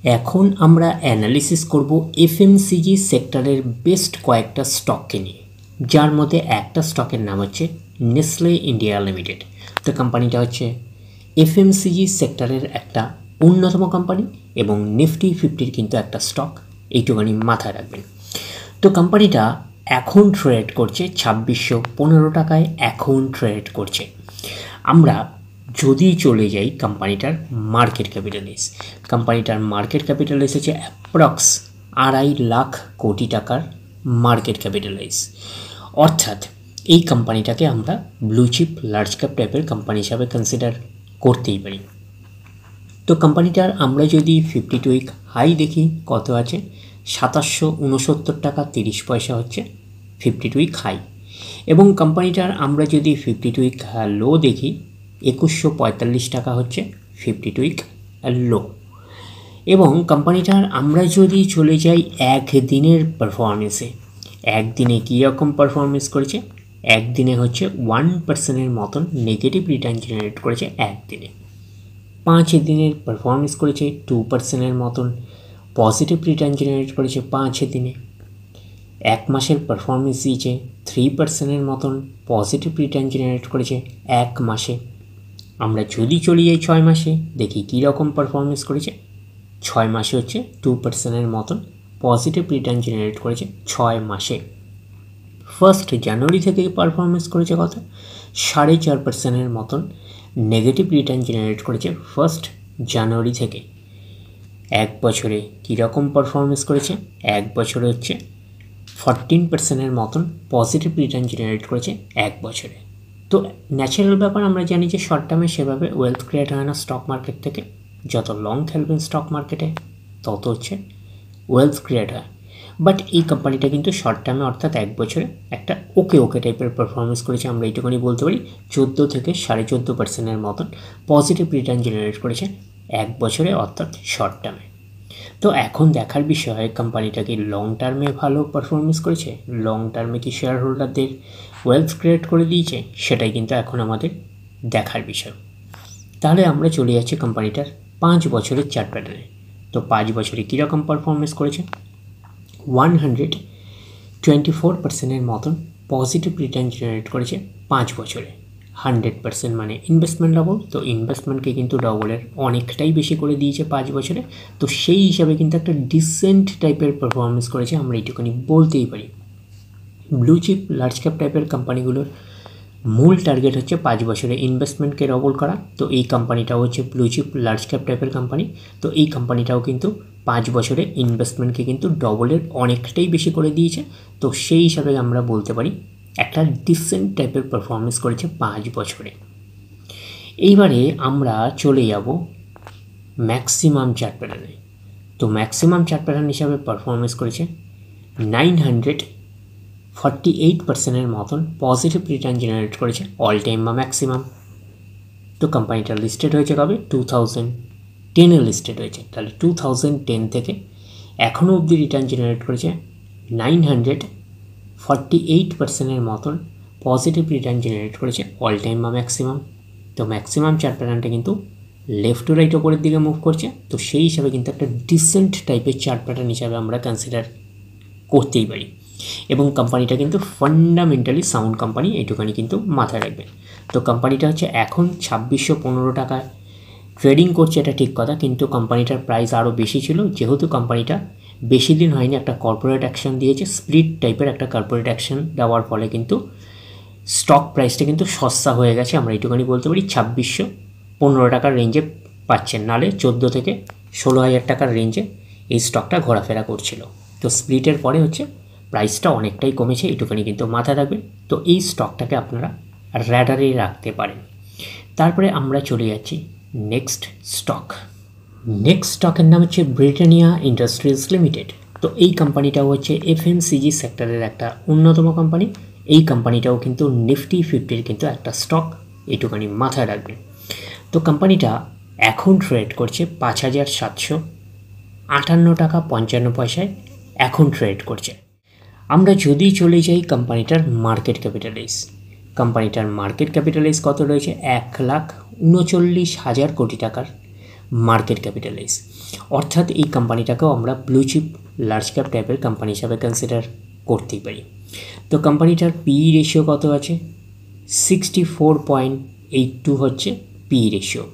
এখন আমরা অ্যানালিসিস করব এফএমসিজি সেক্টরের বেস্ট কয়েকটা স্টককে নিয়ে, যার মধ্যে একটা স্টকের নাম হচ্ছে নেসলে ইন্ডিয়া লিমিটেড। তো কোম্পানিটা হচ্ছে এফএমসিজি সেক্টরের একটা অন্যতম কোম্পানি এবং নিফটি 50-র কিন্তু একটা স্টক, এইটুখানি মাথায় রাখবেন। তো কোম্পানিটা এখন ট্রেড করছে 2615 টাকায় এখন ট্রেড করছে। আমরা যদি চলে যাই কোম্পানিটার মার্কেট ক্যাপিটালাইজ, কোম্পানিটার মার্কেট ক্যাপিটালাইজ হচ্ছে অ্যাপ্রক্স 2.5 লাখ কোটি টাকার মার্কেট ক্যাপিটালাইজ। অর্থাৎ এই কোম্পানিটাকে আমরা ব্লু চিপ লার্জ ক্যাপ টাইপের কোম্পানি হিসাবে কনসিডার করতেই পারি। তো কোম্পানিটার আমরা যদি 52 উইক হাই দেখি কত আছে, 2769 টাকা 30 পয়সা হচ্ছে 52 উইক হাই, এবং কোম্পানিটার আমরা যদি 52 উইক লো দেখি 2145 টাকা হচ্ছে 52 উইক লো। এবং কোম্পানিটার আমরা যদি চলে যাই একদিনের পারফরমেন্সে, একদিনে কীরকম পারফরমেন্স করেছে, একদিনে হচ্ছে 1%-এর মতন নেগেটিভ রিটার্ন জেনারেট করেছে একদিনে। 5 দিনের পারফরমেন্স করেছে 2%-এর মতন পজিটিভ রিটার্ন জেনারেট করেছে 5 দিনে। 1 মাসের পারফরমেন্স দিয়েছে 3%-এর মতন পজিটিভ রিটার্ন জেনারেট করেছে 1 মাসে। আমরা যদি চলে যাই 6 মাসে দেখি কী রকম পারফরমেন্স করেছে, 6 মাসে হচ্ছে 2%-এর মতন পজিটিভ রিটার্ন জেনারেট করেছে 6 মাসে। 1 জানুয়ারি থেকে পারফরমেন্স করেছে কত, 4.5%-এর মতন নেগেটিভ রিটার্ন জেনারেট করেছে 1 জানুয়ারি থেকে। 1 বছরে কীরকম পারফরমেন্স করেছে, 1 বছরে হচ্ছে 14%-এর মতন পজিটিভ রিটার্ন জেনারেট করেছে 1 বছরে। তো ন্যাচারাল ব্যাপার, আমরা জানি যে শর্ট টার্মে সেভাবে ওয়েলথ ক্রিয়েট হয় না স্টক মার্কেট থেকে, যত লং খেলবেন স্টক মার্কেটে তত হচ্ছে ওয়েলথ ক্রিয়েট হয়। বাট এই কোম্পানিটা কিন্তু শর্ট টার্মে অর্থাৎ 1 বছরে একটা ওকে টাইপের পারফরমেন্স করেছে। আমরা এইটুকুনি বলতে পারি 14 থেকে 14.5%-এর মতন পজিটিভ রিটার্ন জেনারেট করেছে 1 বছরে অর্থাৎ শর্ট টার্মে। তো এখন দেখার বিষয় কোম্পানিটা কি লং টার্মে ভালো পারফরমেন্স করেছে, লং টার্মে কি শেয়ার হোল্ডারদের ওয়েলথ ক্রিয়েট করে দিয়েছে, সেটাই কিন্তু এখন আমাদের দেখার বিষয়। তাহলে আমরা চলে যাচ্ছি কোম্পানিটার 5 বছরের চার্ট প্যাটার্নে। তো 5 বছরে কীরকম পারফরমেন্স করেছে, 124%-এর মতন পজিটিভ রিটার্ন জেনারেট করেছে 5 বছরে। 100% মানে ইনভেস্টমেন্ট ডবল, তো ইনভেস্টমেন্টকে কিন্তু ডবলের অনেকটাই বেশি করে দিয়েছে 5 বছরে। তো সেই হিসাবে কিন্তু একটা ডিসেন্ট টাইপের পারফরমেন্স করেছে, আমরা এইটুকুনি বলতেই পারি। ব্লু চিপ লার্জ ক্যাপ টাইপের কোম্পানিগুলোর মূল টার্গেট হচ্ছে 5 বছরে ইনভেস্টমেন্টকে ডবল করা। তো এই কোম্পানিটাও হচ্ছে ব্লু চিপ লার্জ ক্যাপ টাইপের কোম্পানি। তো এই কোম্পানিটাও কিন্তু 5 বছরে ইনভেস্টমেন্টকে কিন্তু ডবলের অনেকটাই বেশি করে দিয়েছে। তো সেই হিসাবে আমরা বলতে পারি একটা ডিসেন্ট টাইপের পারফরমেন্স করেছে 5 বছরে। এইবারে আমরা চলে যাব ম্যাক্সিমাম চার্ট প্যাটার্নে। তো ম্যাক্সিমাম চার্ট প্যাটার্ন হিসাবে পারফরমেন্স করেছে 948%-এর মতন পজিটিভ রিটার্ন জেনারেট করেছে অল টাইম বা ম্যাক্সিমাম। তো কোম্পানিটা লিস্টেড হয়েছে কবে, 2010-এ লিস্টেড হয়েছে। তাহলে 2010 থেকে এখনও অবধি রিটার্ন জেনারেট করেছে 948%-এর মতন পজিটিভ রিটার্ন জেনারেট করেছে অল টাইম বা ম্যাক্সিমাম। তো ম্যাক্সিমাম চার্ট প্যাটার্নটা কিন্তু লেফট টু রাইট ওপরের দিকে মুভ করছে। তো সেই হিসাবে কিন্তু একটা ডিসেন্ট টাইপের চার্ট প্যাটার্ন হিসাবে আমরা কনসিডার করতেই পারি। এবং কোম্পানিটা কিন্তু ফান্ডামেন্টালি সাউন্ড কোম্পানি, এইটুখানি কিন্তু মাথায় রাখবেন। তো কোম্পানিটা হচ্ছে এখন 2615 টাকায় ট্রেডিং করছে, এটা ঠিক কথা, কিন্তু কোম্পানিটার প্রাইস আরও বেশি ছিল। যেহেতু কোম্পানিটা বেশি দিন হয়নি একটা কর্পোরেট অ্যাকশন দিয়েছে, স্প্লিট টাইপের একটা কর্পোরেট অ্যাকশন দেওয়ার ফলে কিন্তু স্টক প্রাইসটা কিন্তু সস্তা হয়ে গেছে, আমরা এইটুখানি বলতে পারি। 2615 টাকার রেঞ্জে পাচ্ছেন, নালে 14 থেকে 16,000 টাকার রেঞ্জে এই স্টকটা ঘোরাফেরা করছিল। তো স্প্লিটের পরে হচ্ছে প্রাইসটা অনেকটাই কমেছে, এইটুখানি কিন্তু মাথায় রাখবেন। তো এই স্টকটাকে আপনারা র্যাডারে রাখতে পারেন। তারপরে আমরা চলে যাচ্ছি নেক্সট স্টক। নেক্সট স্টকের নাম হচ্ছে ব্রিটানিয়া ইন্ডাস্ট্রিজ লিমিটেড। তো এই কোম্পানিটাও হচ্ছে এফএমসিজি সেক্টরের একটা অন্যতম কোম্পানি। এই কোম্পানিটাও কিন্তু নিফটি 50-এর কিন্তু একটা স্টক, এইটুখানি মাথায় রাখবেন। তো কোম্পানিটা এখন ট্রেড করছে 5,758 টাকা 55 পয়সায় এখন ট্রেড করছে। আমরা যদি চলে যাই কোম্পানিটার মার্কেট ক্যাপিটালাইজ, কোম্পানিটার মার্কেট ক্যাপিটালাইজ কত রয়েছে, 1,39,000 কোটি টাকার মার্কেট ক্যাপিটালাইজ, অর্থাৎ এই কোম্পানিটাকেও আমরা ব্লু চিপ লার্জ ক্যাপ টাইপের কোম্পানি হিসাবে কনসিডার করতেই পারি। তো কোম্পানিটার পিই রেশিও কত আছে? 64.82 হচ্ছে পিই রেশিও।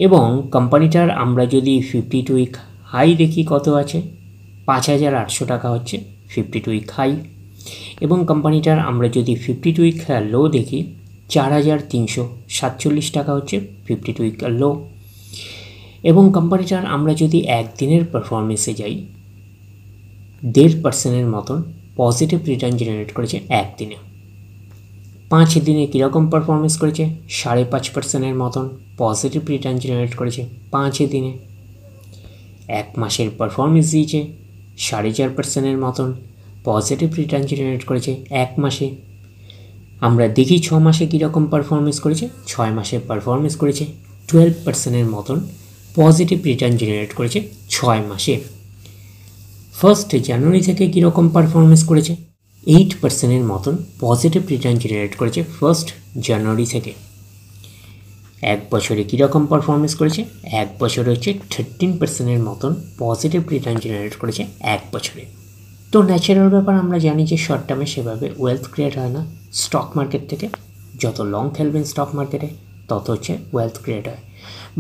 এবং কোম্পানিটার আমরা যদি 52 উইক হাই দেখি কত আছে? 5,800 টাকা হচ্ছে 52 উইক হাই। এবং কোম্পানিটার আমরা যদি 52 উইক লো দেখি 4,347 টাকা হচ্ছে 52 উইক লো। এবং কোম্পানিটার আমরা যদি একদিনের পারফরমেন্সে যাই 1.5% মতন পজিটিভ রিটার্ন জেনারেট করেছে একদিনে। 5 দিনে কীরকম পারফরমেন্স করেছে? 5.5% মতন পজিটিভ রিটার্ন জেনারেট করেছে 5 দিনে। 1 মাসের পারফরমেন্স দিয়েছে 4.5% মতন পজিটিভ রিটার্ন জেনারেট করেছে 1 মাসে। আমরা দেখি 6 মাসে কীরকম পারফরমেন্স করেছে। 6 মাসে পারফরমেন্স করেছে 12% মতন পজিটিভ রিটার্ন জেনারেট করেছে 6 মাসে। 1 জানুয়ারি থেকে কীরকম পারফরমেন্স করেছে? 8% মতন পজিটিভ রিটার্ন জেনারেট করেছে 1 জানুয়ারি থেকে। 1 বছরে কীরকম পারফরমেন্স করেছে? 1 বছরে হচ্ছে 13% মতন পজিটিভ রিটার্ন জেনারেট করেছে 1 বছরে। তো ন্যাচারাল ব্যাপার, আমরা জানি যে শর্ট টার্মে সেভাবে ওয়েলথ ক্রিয়েট হয় না স্টক মার্কেট থেকে। যত লং খেলবেন স্টক মার্কেটে তত হচ্ছে ওয়েলথ ক্রিয়েট হয়।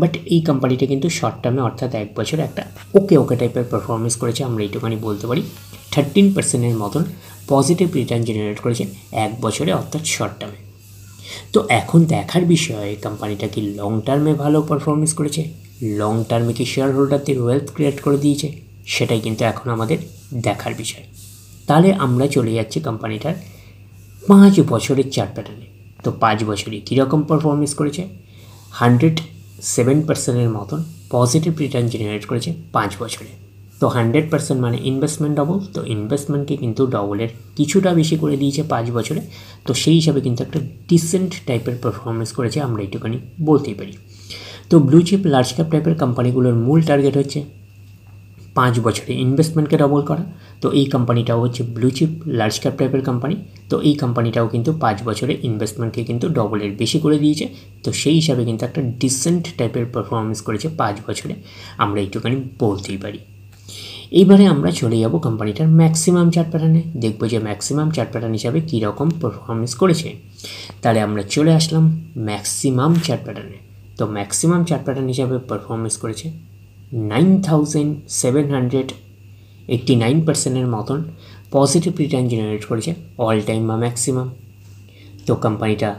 বাট এই কোম্পানিটা কিন্তু শর্ট টার্মে অর্থাৎ 1 বছরে একটা ওকে টাইপের পারফরমেন্স করেছে, আমরা এইটুখানি বলতে পারি। 13% মতন পজিটিভ রিটার্ন জেনারেট করেছে 1 বছরে অর্থাৎ শর্ট টার্মে। তো এখন দেখার বিষয় কোম্পানিটা কি লং টার্মে ভালো পারফরমেন্স করেছে, লং টার্মে কি শেয়ার হোল্ডারদের ওয়েলথ ক্রিয়েট করে দিয়েছে, সেটাই কিন্তু এখন আমাদের দেখার বিষয়। তাহলে আমরা চলে যাচ্ছি কোম্পানিটার 5 বছরের চার্ট প্যাটার্নে। তো 5 বছরে কীরকম পারফরমেন্স করেছে? 107% মতন পজিটিভ রিটার্ন জেনারেট করেছে 5 বছরে। তো 100% মানে ইনভেস্টমেন্ট ডবল, তো ইনভেস্টমেন্টকে কিন্তু ডবলের কিছুটা বেশি করে দিয়েছে 5 বছরে। তো সেই হিসাবে কিন্তু একটা ডিসেন্ট টাইপের পারফরমেন্স করেছে, আমরা একটুখানি বলতেই পারি। তো ব্লু চিপ লার্জ ক্যাপ টাইপের কোম্পানিগুলোর মূল টার্গেট হচ্ছে 5 বছরে ইনভেস্টমেন্টকে ডবল করা। তো এই কোম্পানিটাও হচ্ছে ব্লু চিপ লার্জ ক্যাপ টাইপের কোম্পানি। তো এই কোম্পানিটাও কিন্তু 5 বছরে ইনভেস্টমেন্টকে কিন্তু ডবলের বেশি করে দিয়েছে। তো সেই হিসাবে কিন্তু একটা ডিসেন্ট টাইপের পারফরমেন্স করেছে 5 বছরে, আমরা একটুখানি বলতেই পারি। এইবারে আমরা চলে যাব কোম্পানিটার ম্যাক্সিমাম চার্ট প্যাটার্নে, দেখব যে ম্যাক্সিমাম চার্ট প্যাটার্ন হিসাবে কীরকম পারফরমেন্স করেছে। তাহলে আমরা চলে আসলাম ম্যাক্সিমাম চার্ট প্যাটার্নে। তো ম্যাক্সিমাম চার্ট প্যাটার্ন হিসাবে পারফরমেন্স করেছে 9,789% মতন পজিটিভ রিটার্ন জেনারেট করেছে অল টাইম বা ম্যাক্সিমাম। তো কোম্পানিটা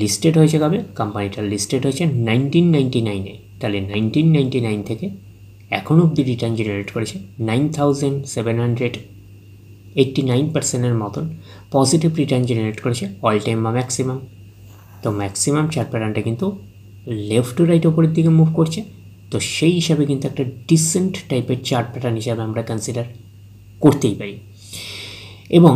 লিস্টেড হয়েছে কবে? কোম্পানিটা লিস্টেড হয়েছে 1999-এ। তাহলে 1999 থেকে এখন অবধি রিটার্ন জেনারেট করেছে 9,789% মতন পজিটিভ রিটার্ন জেনারেট করেছে অল টাইম বা ম্যাক্সিমাম। তো ম্যাক্সিমাম চার্ট প্যাটার্নটা কিন্তু লেফট টু রাইট ওপরের দিকে মুভ করছে। তো সেই হিসাবে কিন্তু একটা ডিসেন্ট টাইপের চার্ট প্যাটার্ন হিসাবে আমরা কনসিডার করতেই পারি। এবং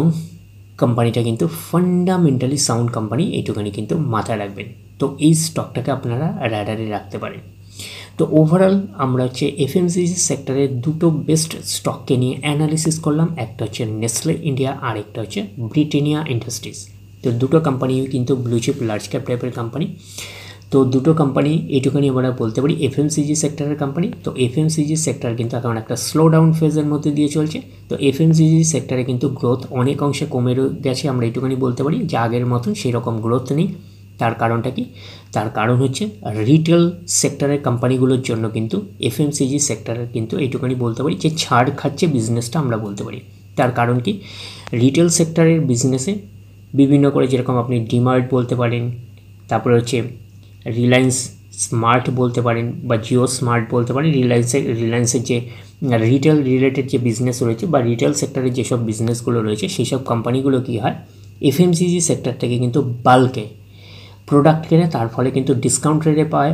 কোম্পানিটা কিন্তু ফান্ডামেন্টালি সাউন্ড কোম্পানি, এইটুখানি কিন্তু মাথায় রাখবেন। তো এই স্টকটাকে আপনারা রাডারে রাখতে পারেন। তো ওভারঅল আমরা হচ্ছে এফএমসিজি সেক্টরের দুটো বেস্ট স্টককে নিয়ে অ্যানালিসিস করলাম। একটা হচ্ছে নেসলে ইন্ডিয়া আর একটা হচ্ছে ব্রিটানিয়া ইন্ডাস্ট্রিজ। তো দুটো কোম্পানি কিন্তু ব্লু চিপ লার্জ ক্যাপ টাইপের কোম্পানি। তো দুটো কোম্পানি এইটুখানি আমরা বলতে পারি এফএমসিজি সেক্টরের কোম্পানি। তো এফএমসিজি সেক্টর কিন্তু এখন একটা স্লো ডাউন ফেজের মধ্যে দিয়ে চলছে। তো এফএমসিজি সেক্টরে কিন্তু গ্রোথ অনেক অংশে কমে গেছে, আমরা এইটুখানি বলতে পারি যে আগের মতন সেই রকম গ্রোথ নেই। তার কারণটা কি? তার কারণ হচ্ছে রিটেল সেক্টরের কোম্পানিগুলোর জন্য কিন্তু এফএমসিজি সেক্টরের কিন্তু এইটুখানি বলতে পারি যে ছাড় খাচ্ছে বিজনেসটা, আমরা বলতে পারি। তার কারণ কি? রিটেল সেক্টরের বিজনেসে বিভিন্ন করে, যেরকম আপনি ডিমার্ট বলতে পারেন, তারপরে হচ্ছে রিলায়েন্স স্মার্ট বলতে পারেন বা জিও স্মার্ট বলতে পারেন। রিলায়েন্সের যে রিটেল রিলেটেড যে বিজনেস রয়েছে বা রিটেল সেক্টরের যেসব বিজনেসগুলো রয়েছে সেই সব কোম্পানিগুলো কী হয়, এফএমসিজি সেক্টর থেকে কিন্তু বাল্কে প্রোডাক্ট কেনে, তার ফলে কিন্তু ডিসকাউন্ট রেটে পায়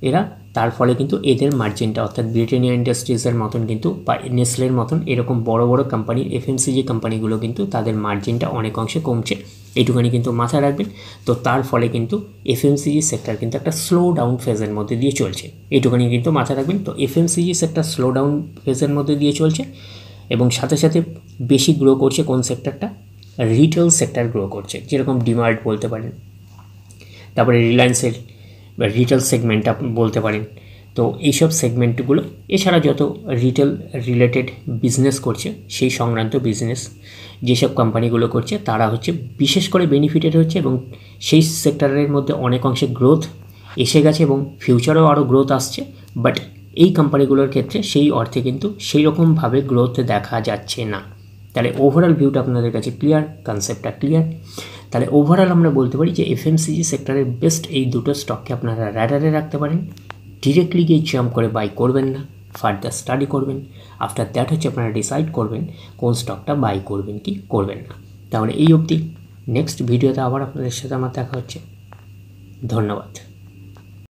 এরা। তার ফলে কিন্তু এদের মার্জিনটা অর্থাৎ ব্রিটানিয়া ইন্ডাস্ট্রিজের মতন কিন্তু বা নেসলের মতন এরকম বড় বড় কোম্পানির এফএমসিজি কোম্পানিগুলো কিন্তু তাদের মার্জিনটা অনেক অংশে কমছে, এইটুখানি কিন্তু মাথায় রাখবেন। তো তার ফলে কিন্তু এফএমসিজি সেক্টর কিন্তু একটা স্লো ডাউন ফেজের মধ্যে দিয়ে চলছে, এইটুখানি কিন্তু মাথায় রাখবেন। তো এফএমসিজি সেক্টর স্লো ডাউন ফেজের মধ্যে দিয়ে চলছে এবং সাথে সাথে বেশি গ্রো করছে কোন সেক্টরটা? রিটেল সেক্টর গ্রো করছে, যেরকম ডিমার্ট বলতে পারেন, তারপরে রিলায়েন্সের রিটেল সেগমেন্ট আপনি বলতে পারেন, তো এইসব সেগমেন্টগুলো, এছাড়া যত রিটেল রিলেটেড বিজনেস করছে সেই সংক্রান্ত বিজনেস যেসব কোম্পানিগুলো করছে তারা হচ্ছে বিশেষ করে বেনিফিটেড হচ্ছে, এবং সেই সেক্টরের মধ্যে অনেক অংশে গ্রোথ এসে গেছে এবং ফিউচারেও আরও গ্রোথ আসছে। বাট এই কোম্পানিগুলোর ক্ষেত্রে সেই অর্থে কিন্তু সেই রকমভাবে গ্রোথ দেখা যাচ্ছে না। তাহলে ওভারঅল ভিউটা আপনাদের কাছে ক্লিয়ার, কনসেপ্টটা ক্লিয়ার। তাহলে ওভারঅল আমরা বলতে পারি যে এফএমসিজি সেক্টরের বেস্ট এই দুটো স্টককে আপনারা রাডারে রাখতে পারেন। ডিরেক্টলি গিয়ে জাম্প করে বাই করবেন না, ফার্দার স্টাডি করবেন। আফটার দ্যাট হচ্ছে আপনারা ডিসাইড করবেন কোন স্টকটা বাই করবেন কি করবেন না। তাহলে এই অবধি, নেক্সট ভিডিওতে আবার আপনাদের সাথে আমার দেখা হচ্ছে। ধন্যবাদ।